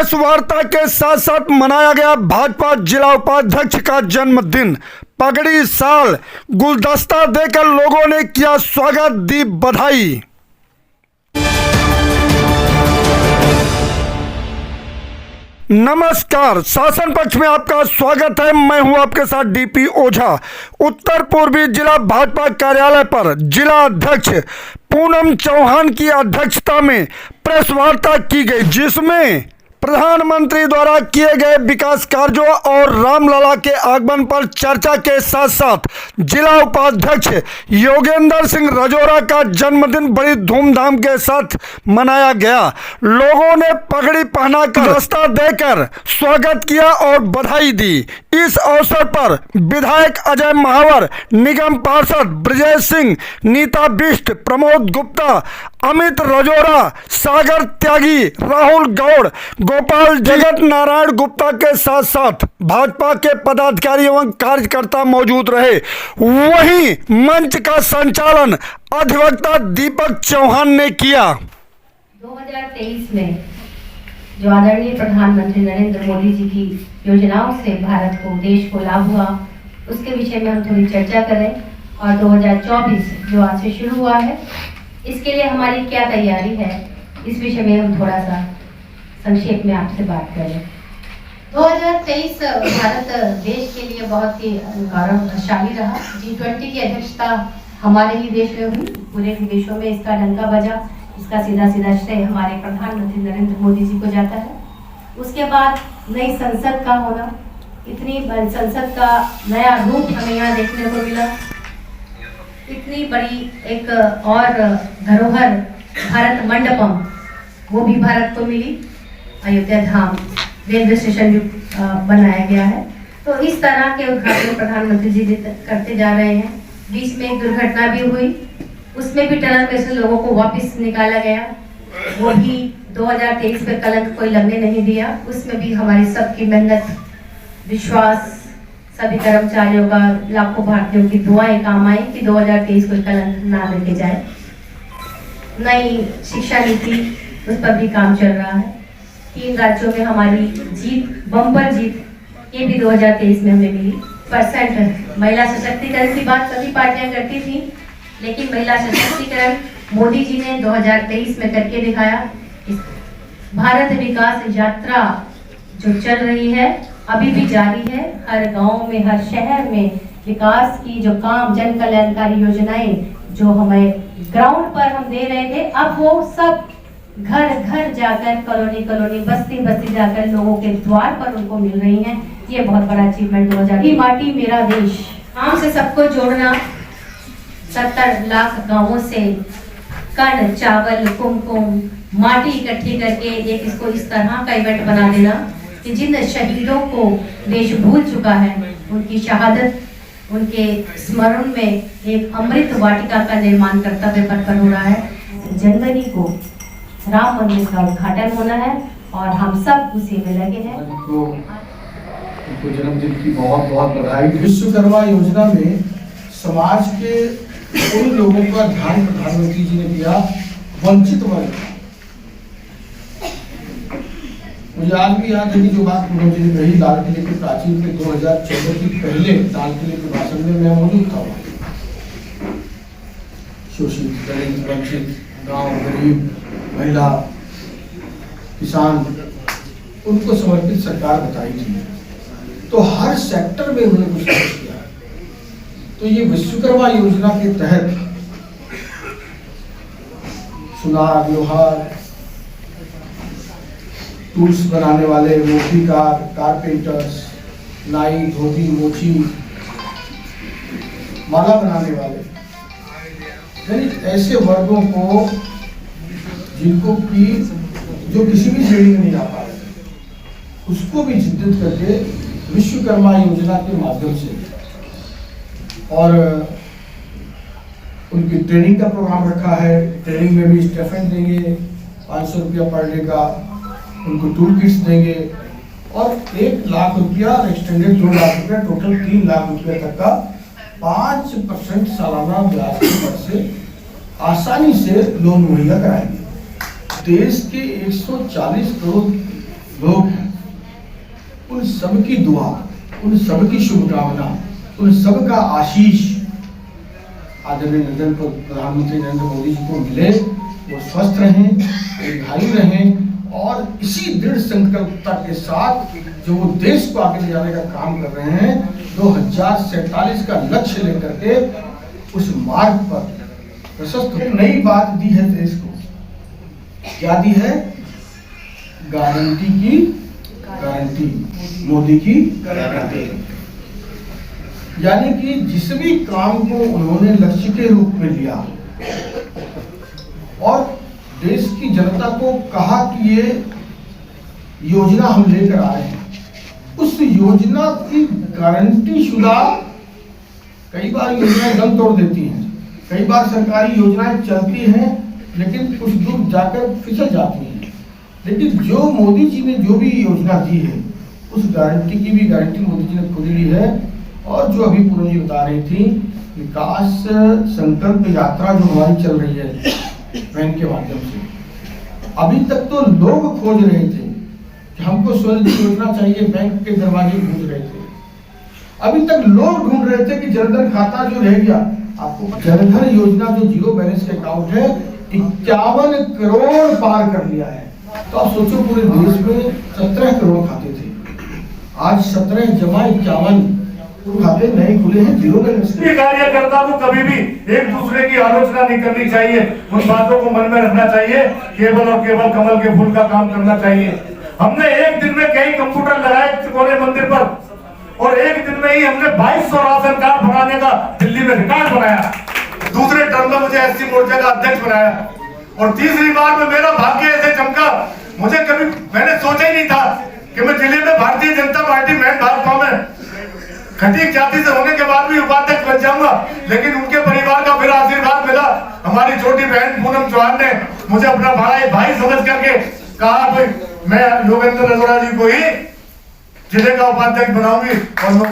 Press वार्ता के साथ साथ मनाया गया भाजपा जिला उपाध्यक्ष का जन्मदिन। पगड़ी साल गुलदस्ता देकर लोगों ने किया स्वागत, दी बधाई। नमस्कार, शासन पक्ष में आपका स्वागत है। मैं हूं आपके साथ डीपी ओझा। उत्तर पूर्वी जिला भाजपा कार्यालय पर जिला अध्यक्ष पूनम चौहान की अध्यक्षता में प्रेस वार्ता की गई, जिसमें प्रधानमंत्री द्वारा किए गए विकास कार्यों और रामलला के आगमन पर चर्चा के साथ साथ जिला उपाध्यक्ष योगेंद्र सिंह रजौरा का जन्मदिन बड़ी धूमधाम के साथ मनाया गया। लोगों ने पगड़ी पहनाकर रास्ता देकर स्वागत किया और बधाई दी। इस अवसर पर विधायक अजय महावर, निगम पार्षद ब्रजेश सिंह, नीता बिष्ट, प्रमोद गुप्ता, अमित रजौरा, सागर त्यागी, राहुल गौड़, गोपाल जगत नारायण गुप्ता के साथ साथ भाजपा के पदाधिकारी एवं कार्यकर्ता मौजूद रहे। वहीं मंच का संचालन अधिवक्ता दीपक चौहान ने किया। 2023 में जो आदरणीय प्रधानमंत्री नरेंद्र मोदी जी की योजनाओं से भारत को, देश को लाभ हुआ, उसके विषय में हम थोड़ी चर्चा करें। और 2024 जो आज से शुरू हुआ है, इसके लिए हमारी क्या तैयारी है, इस विषय में हम थोड़ा सा संक्षेप में आपसे बात करें। 2023 भारत देश के लिए बहुत ही गौरवशाली रहा। G20 की अध्यक्षता हमारे ही देश में हुई, पूरे विश्व में इसका डंका बजा। इसका सीधा सीधा श्रेय हमारे प्रधानमंत्री नरेंद्र मोदी जी को जाता है। उसके बाद नई संसद का होना, इतनी संसद का नया रूप हमें यहाँ देखने को मिला। इतनी बड़ी एक और धरोहर भारत मंडपम, वो भी भारत को मिली। अयोध्या धाम रेलवे स्टेशन जो बनाया गया है, तो इस तरह के उद्घाटन प्रधानमंत्री जी करते जा रहे हैं। बीच में एक दुर्घटना भी हुई, उसमें भी टनल में से लोगों को वापस निकाला गया। वो भी 2023 में कलंक कोई लगने नहीं दिया। उसमें भी हमारी सबकी मेहनत, विश्वास, सभी कर्मचारियों का, लाखों भारतीयों की दुआएं काम आई कि 2023 कोई कलंक ना लेके जाए। नई शिक्षा नीति, उस पर भी काम चल रहा है। 3 राज्यों में हमारी जीत, बम्पर जीत, ये भी 2023 में हमें मिली। % महिला सशक्तिकरण की बात सभी पार्टियां करती थी, लेकिन महिला सशक्तिकरण मोदी जी ने 2023 में करके दिखाया। भारत विकास यात्रा जो चल रही है, अभी भी जारी है। हर गांव में, हर शहर में विकास की जो काम, जन कल्याणकारी योजनाएं जो हमें ग्राउंड पर हम दे रहे थे, अब वो सब घर घर जाकर, कॉलोनी कॉलोनी, बस्ती बस्ती जाकर लोगों के द्वार पर उनको मिल रही हैं। ये बहुत बड़ा अचीवमेंट हो जाएगी। माटी मेरा देश, काम से सबको जोड़ना। 70 लाख गांवों से कण, चावल, कुमकुम, माटी इकट्ठी करके एक इसको इस तरह का इवेंट बना देना कि जिन शहीदों को देश भूल चुका है, उनकी शहादत, उनके स्मरण में एक अमृत वाटिका का निर्माण कर्तव्य पर हो रहा है। जनवरी को राम मंदिर का उद्घाटन होना है और हम सब उसी में लगे हैं। उनको जन्मदिन की बहुत बहुत बधाई। विश्वकर्मा योजना में समाज के उन लोगों का ध्यान प्रधानमंत्री जी ने दिया, वंचित वर्ग। मुझे आज भी याद है कि जो बात मुख्यमंत्री ने कही लाल किले के प्राचीर में 2014 की पहले लाल किले के भाषण में मैं मौजूद था। शोषित, दलित, वंचित, गांव, गरीब, महिला, किसान, उनको समर्पित सरकार बताई थी। तो हर सेक्टर में उन्होंने कुछ किया। तो ये विश्वकर्मा योजना के तहत सुनार, लोहार, टूल्स बनाने वाले, मूर्तिकार, कारपेंटर्स, नाई, धोती, मोची, माला बनाने वाले, यानी ऐसे वर्गों को जिनको की जो किसी भी श्रेणी में नहीं आ पा रहे, उसको भी जिद्दत करके विश्वकर्मा योजना के माध्यम से और उनकी ट्रेनिंग का प्रोग्राम रखा है। ट्रेनिंग में भी स्टाइपेंड देंगे, 500 रुपया पर डे का, उनको टूल किट्स देंगे और 1 लाख रुपया, एक्सटेंडेड 2 लाख रुपया, टोटल 3 लाख रुपया तक का 5% सालाना ब्याज की दर से आसानी से लोन मुहैया कराएंगे। देश के 140 करोड़ लोग हैं, उन सबकी दुआ, उन सबकी शुभकामना, उन सबका आशीष आदरणीय प्रधानमंत्री नरेंद्र मोदी जी को मिले। वो स्वस्थ रहें, दीर्घायु रहें और इसी दृढ़ संकल्पता के साथ जो वो देश को आगे ले जाने का काम कर रहे हैं, 2047 का लक्ष्य लेकर के उस मार्ग पर प्रशस्त नई बात दी है देश को। क्या दी है? गारंटी की गारंटी, मोदी की गारंटी। यानी कि जिस भी काम को उन्होंने लक्ष्य के रूप में लिया और देश की जनता को कहा कि ये योजना हम लेकर आ रहे हैं, उस योजना की गारंटी शुदा, कई बार योजनाएं दम तोड़ देती हैं, कई बार सरकारी योजनाएं चलती हैं लेकिन कुछ दूर जाकर फिसल जाती हैं, लेकिन जो मोदी जी ने जो भी योजना दी है उस गारंटी की भी गारंटी मोदी जी ने खुद ली है। और जो अभी पूनम जी बता रही थी, विकास संकल्प यात्रा जो हमारी चल रही है बैंक के माध्यम से, अभी तक तो लोग खोज रहे थे कि हमको स्वनिधि योजना चाहिए, बैंक के दरवाजे गूंज रहे थे। अभी तक लोग ढूंढ रहे थे कि जनधन खाता जो रह गया, आपको जनधन योजना जो जीरो बैलेंस के अकाउंट है 51 करोड़ पार कर लिया है। तो आप सोचो पूरे देश में 17 करोड़ खाते थे, आज 17 जमा 51 खाते नए खुले हैं जीरो बैलेंस। कार्यकर्ता को कभी भी एक दूसरे की आलोचना नहीं करनी चाहिए, उन बातों को मन में रखना चाहिए, केवल और केवल कमल के फूल का काम करना चाहिए। हमने एक दिन में कई कंप्यूटर लगाए त्रिकोणे मंदिर पर और एक दिन में ही हमने 2200 राशन कार्ड बनाने का दिल्ली में रिकॉर्ड बनाया। दूसरे टर्म में मुझे एससी मोर्चा का अध्यक्ष बनाया और तीसरी बार में मेरा भाग्य ऐसे चमका, मुझे कभी मैंने सोचा ही नहीं था कि मैं जिले में भारतीय जनता पार्टी मैन भाजपा में खटीक जाति से होने के बाद भी उपाध्यक्ष बन जाऊंगा, लेकिन उनके परिवार का फिर आशीर्वाद मिला। हमारी छोटी बहन पूनम चौहान ने मुझे अपना भाई समझ करके कहा भाई मैं योगेंद्र अरोड़ा जी को ही जिले का उपाध्यक्ष बनाऊंगी और